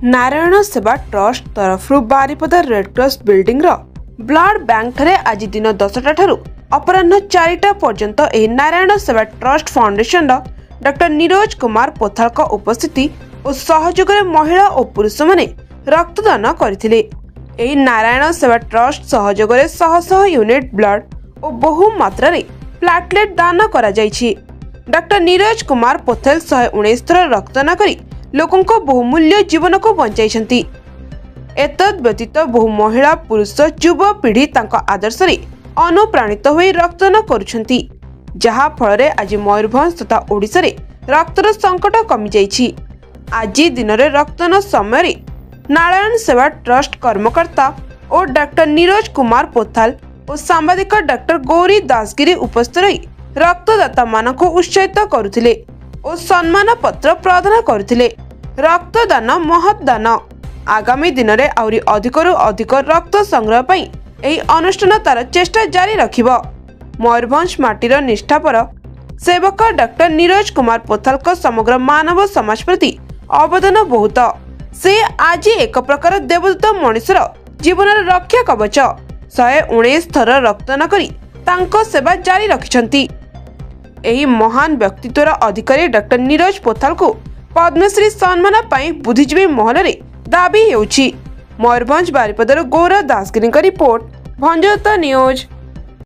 नारायण सेवा ट्रस्ट तरफ Baripada Red Cross building रो blood bank ठारे आज दिन 10टा ठारू अपराह्न 4टा पर्यंत एही नारायण सेवा ट्रस्ट फाउंडेशन रो डॉक्टर नीरज कुमार पोथाल को उपस्थिति और सहयोग रे महिला और पुरुष माने रक्तदान करथिले। एही नारायण सेवा ट्रस्ट सहयोग रे शह शह यूनिट ब्लड और बहु मात्रा रे प्लेटलेट दान करा जायछि। डॉक्टर नीरज कुमार पोथल 119 थर रक्तदान करी लोकों को बहुमूल्य जीवन को बंचाई। एतद व्यतीत बहु महिला पुरुष युव पीढ़ी तांको आदर्श रे अनुप्राणित होई रक्तदान करुछंती, जहा फल रे आज मयूरभंज तथा ओडिशा रे रक्तर संकट कमी जाइछि। आज दिन रे रक्तदान समय रे नारायण सेवा ट्रस्ट कर्मकर्ता और डॉक्टर नीरज कुमार पोथाल और सांबादिक डॉक्टर गौरी दासगिरी उपस्थित रही रक्तदाता मानक उत्साहित करुथिले और सम्मान पत्र प्रदान करुथिले। रक्तदान महत्दान। आगामी दिन रे आउरी अधिकरु अधिक रक्त संग्रह पई एही अनुष्ठान तार चेष्टा जारी रखिबो। मयूरभंज माटीर निष्ठापर सेवक डॉक्टर नीरज कुमार पोथाल को समग्र मानव समाज प्रति अवदान बहुत। से आज एक प्रकार देवदूत मनुष्यर जीवन रक्षा कवच 119 थर रक्तदान करी तांको सेवा जारी रखिछंती। एही महान व्यक्तित्वर अधिकारी डॉक्टर नीरज पोथाल को पद्मश्री सम्मान पाई बुद्धिजीवी महल रे दाबी हेउछि। मयूरभंज बारिपदार गौरा दासगिरी का रिपोर्ट, भंजरता न्यूज।